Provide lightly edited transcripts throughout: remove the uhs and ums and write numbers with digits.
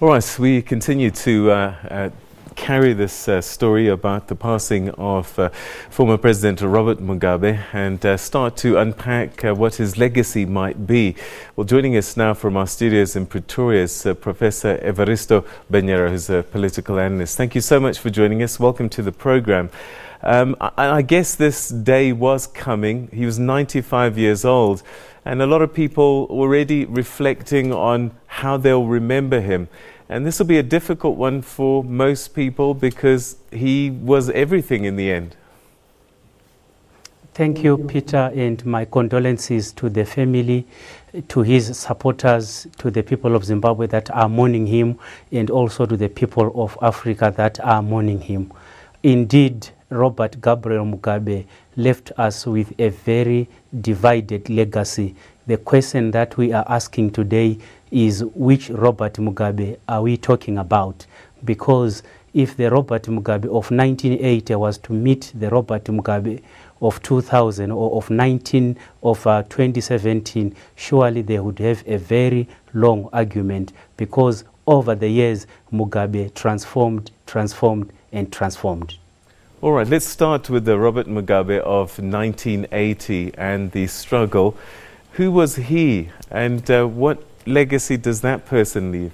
All right, we continue to carry this story about the passing of former President Robert Mugabe and start to unpack what his legacy might be. Well, joining us now from our studios in Pretoria is Professor Everisto Benyera, who's a political analyst. Thank you so much for joining us. Welcome to the program. I guess this day was coming. He was 95 years old, and a lot of people already reflecting on how they'll remember him. And this will be a difficult one for most people because he was everything in the end. Thank you, Peter, and my condolences to the family, to his supporters, to the people of Zimbabwe that are mourning him, and also to the people of Africa that are mourning him. Indeed, Robert Gabriel Mugabe left us with a very divided legacy. The question that we are asking today is, which Robert Mugabe are we talking about? Because if the Robert Mugabe of 1980 was to meet the Robert Mugabe of 2000 or of 2017, surely they would have a very long argument, because over the years Mugabe transformed, and transformed. All right, let's start with the Robert Mugabe of 1980 and the struggle. Who was he, and what legacy does that person leave?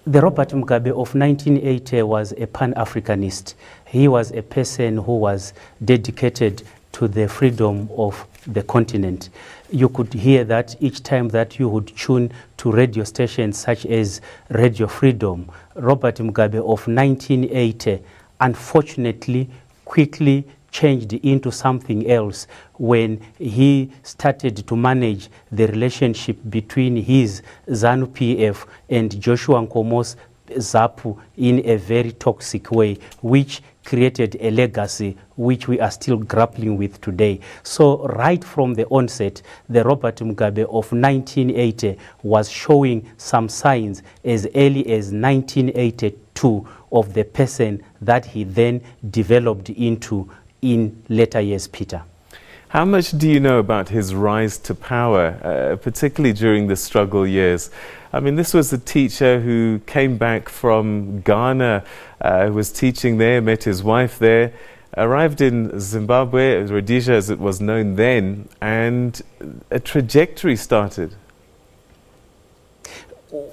The Robert Mugabe of 1980 was a Pan-Africanist. He was a person who was dedicated to the freedom of the continent. You could hear that each time that you would tune to radio stations such as Radio Freedom. Robert Mugabe of 1980 unfortunately quickly changed into something else when he started to manage the relationship between his ZANU-PF and Joshua Nkomo's ZAPU in a very toxic way, which created a legacy which we are still grappling with today. So right from the onset, the Robert Mugabe of 1980 was showing some signs as early as 1982 of the person that he then developed into in later years, Peter. How much do you know about his rise to power, particularly during the struggle years? I mean, this was a teacher who came back from Ghana, was teaching there, met his wife there, arrived in Zimbabwe, Rhodesia as it was known then, and a trajectory started.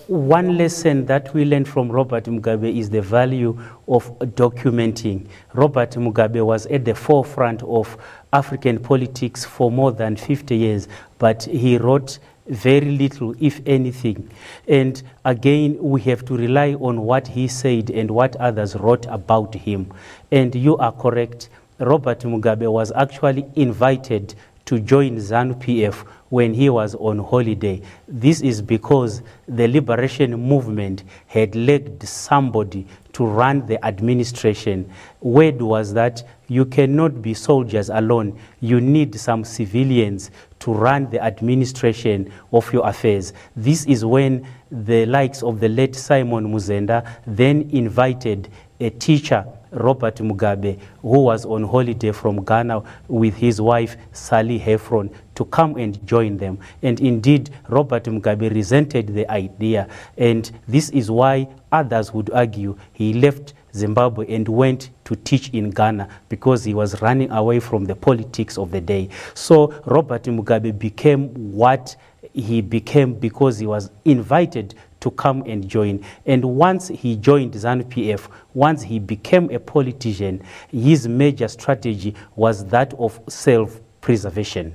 One lesson that we learned from Robert Mugabe is the value of documenting. Robert Mugabe was at the forefront of African politics for more than 50 years, but he wrote very little, if anything. And again, we have to rely on what he said and what others wrote about him. And you are correct, Robert Mugabe was actually invited to join ZANU-PF when he was on holiday. This is because the liberation movement had lacked somebody to run the administration. Word was that you cannot be soldiers alone. You need some civilians to run the administration of your affairs. This is when the likes of the late Simon Muzenda then invited a teacher, Robert Mugabe, who was on holiday from Ghana with his wife, Sally Heffron, to come and join them. And indeed, Robert Mugabe resented the idea. And this is why others would argue he left Zimbabwe and went to teach in Ghana, because he was running away from the politics of the day. So Robert Mugabe became what he became because he was invited to come and join. And once he joined ZANU-PF, once he became a politician, his major strategy was that of self-preservation.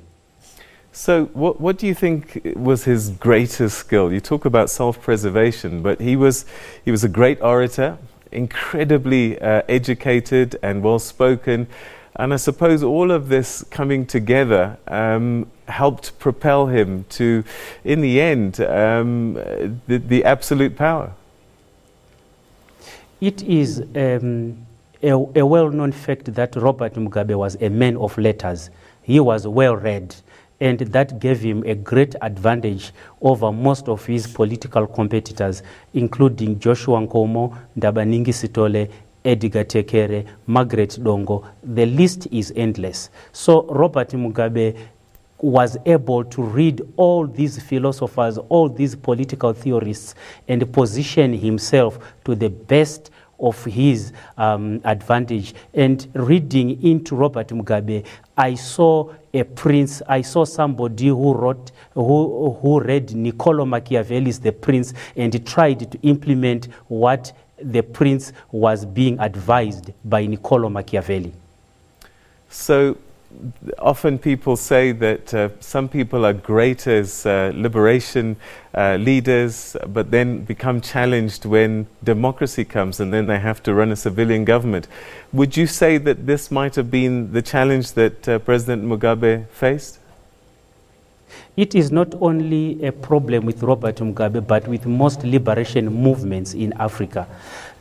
So what do you think was his greatest skill? You talk about self-preservation, but he was a great orator, incredibly educated and well-spoken. And I suppose all of this coming together helped propel him to, in the end, the absolute power. It is a well-known fact that Robert Mugabe was a man of letters. He was well-read, and that gave him a great advantage over most of his political competitors, including Joshua Nkomo, Ndabaningi Sitole, Edgar Tekere, Margaret Dongo. The list is endless. So Robert Mugabe was able to read all these philosophers, all these political theorists, and position himself to the best of his advantage. And reading into Robert Mugabe, I saw a prince. I saw somebody who read Niccolò Machiavelli's The Prince and tried to implement what the prince was being advised by Niccolò Machiavelli. So often people say that some people are great as liberation leaders, but then become challenged when democracy comes and then they have to run a civilian government. Would you say that this might have been the challenge that President Mugabe faced? It is not only a problem with Robert Mugabe, but with most liberation movements in Africa.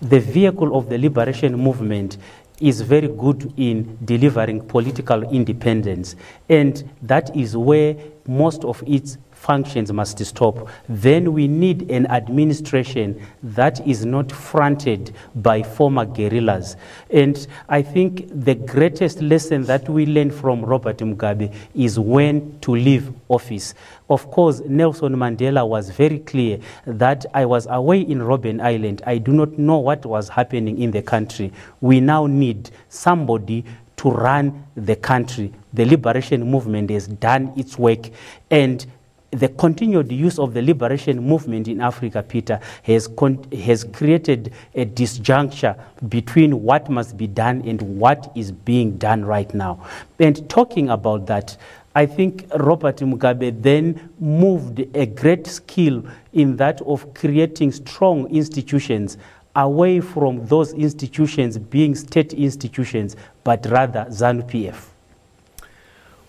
The vehicle of the liberation movement is very good in delivering political independence, and that is where most of its functions must stop. Then we need an administration that is not fronted by former guerrillas. And I think the greatest lesson that we learned from Robert Mugabe is when to leave office. Of course, Nelson Mandela was very clear that I was away in Robben Island. I do not know what was happening in the country. We now need somebody to run the country. The liberation movement has done its work, and the continued use of the liberation movement in Africa, Peter, has created a disjuncture between what must be done and what is being done right now. And talking about that, I think Robert Mugabe then moved a great skill in that of creating strong institutions away from those institutions being state institutions, but rather ZANU-PF.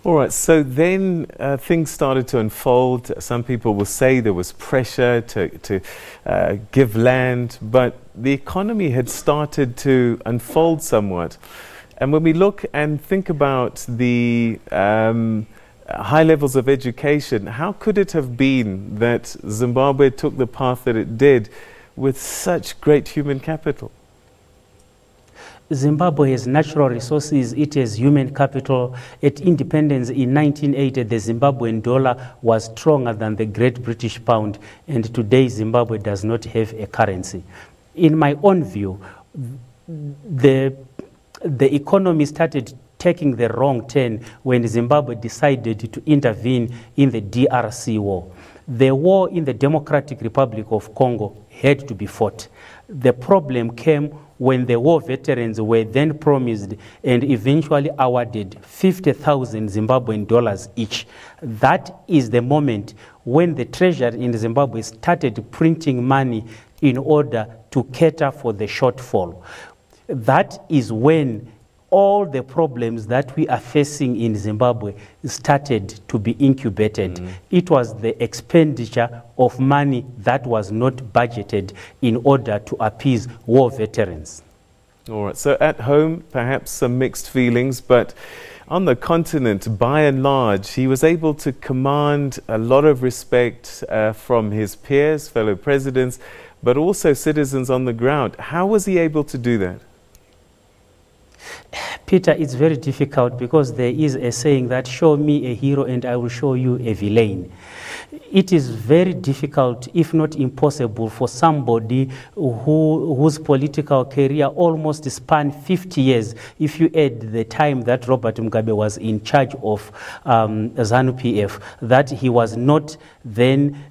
All right, so then things started to unfold. Some people will say there was pressure to give land, but the economy had started to unfold somewhat. And when we look and think about the high levels of education, how could it have been that Zimbabwe took the path that it did with such great human capital? Zimbabwe has natural resources, it has human capital. At independence in 1980, the Zimbabwean dollar was stronger than the Great British Pound, and today Zimbabwe does not have a currency. In my own view, the economy started taking the wrong turn when Zimbabwe decided to intervene in the DRC war. The war in the Democratic Republic of Congo had to be fought. The problem came when the war veterans were then promised and eventually awarded 50,000 Zimbabwean dollars each. That is the moment when the treasury in Zimbabwe started printing money in order to cater for the shortfall. That is when all the problems that we are facing in Zimbabwe started to be incubated. It was the expenditure of money that was not budgeted in order to appease war veterans. All right, so at home, perhaps some mixed feelings, but on the continent, by and large, he was able to command a lot of respect from his peers, fellow presidents, but also citizens on the ground. How was he able to do that? Peter, it's very difficult because there is a saying that show me a hero and I will show you a villain. It is very difficult, if not impossible, for somebody whose political career almost spanned 50 years, if you add the time that Robert Mugabe was in charge of ZANU-PF, that he was not then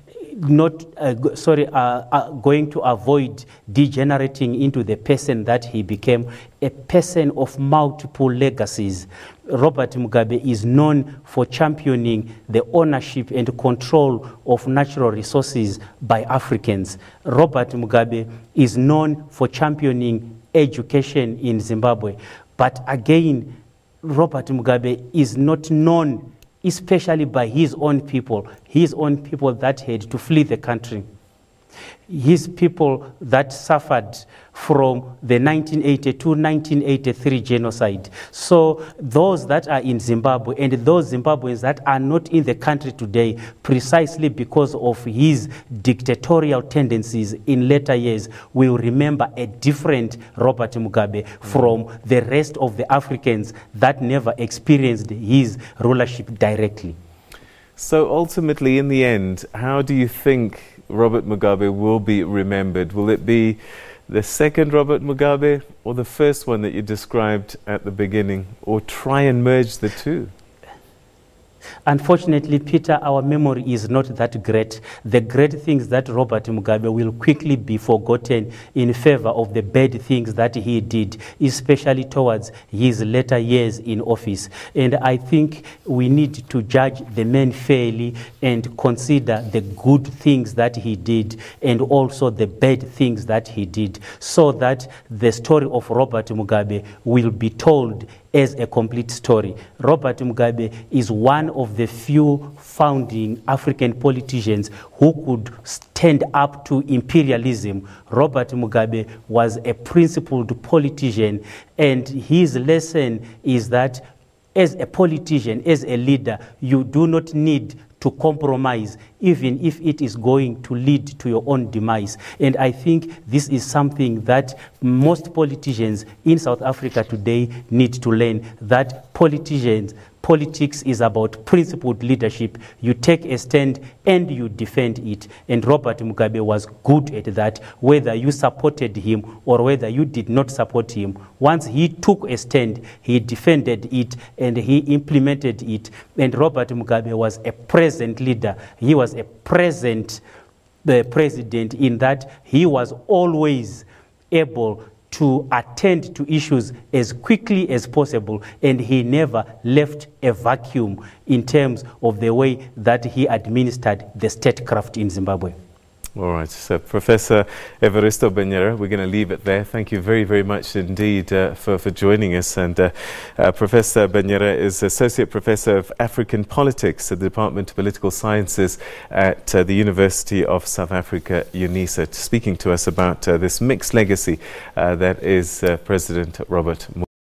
going to avoid degenerating into the person that he became, a person of multiple legacies. Robert Mugabe is known for championing the ownership and control of natural resources by Africans. Robert Mugabe is known for championing education in Zimbabwe. But again, Robert Mugabe is not known especially by his own people that had to flee the country. His people that suffered from the 1982-1983 genocide. So those that are in Zimbabwe and those Zimbabweans that are not in the country today, precisely because of his dictatorial tendencies in later years, will remember a different Robert Mugabe from the rest of the Africans that never experienced his rulership directly. So ultimately, in the end, how do you think Robert Mugabe will be remembered? Will it be the second Robert Mugabe or the first one that you described at the beginning, or try and merge the two? Unfortunately, Peter, our memory is not that great. The great things that Robert Mugabe will quickly be forgotten in favor of the bad things that he did, especially towards his later years in office. And I think we need to judge the man fairly and consider the good things that he did and also the bad things that he did, so that the story of Robert Mugabe will be told as a complete story. Robert Mugabe is one of the few founding African politicians who could stand up to imperialism. Robert Mugabe was a principled politician, and his lesson is that as a politician, as a leader, you do not need to compromise, even if it is going to lead to your own demise. And I think this is something that most politicians in South Africa today need to learn, that politics is about principled leadership. You take a stand and you defend it. And Robert Mugabe was good at that, whether you supported him or whether you did not support him. Once he took a stand, he defended it and he implemented it. And Robert Mugabe was a present leader. He was a present president in that he was always able to attend to issues as quickly as possible, and he never left a vacuum in terms of the way that he administered the statecraft in Zimbabwe. All right, so Professor Everisto Benyera, we're going to leave it there. Thank you very, very much indeed for joining us. And Professor Benyera is Associate Professor of African Politics at the Department of Political Sciences at the University of South Africa, UNISA, speaking to us about this mixed legacy that is President Robert Mugabe.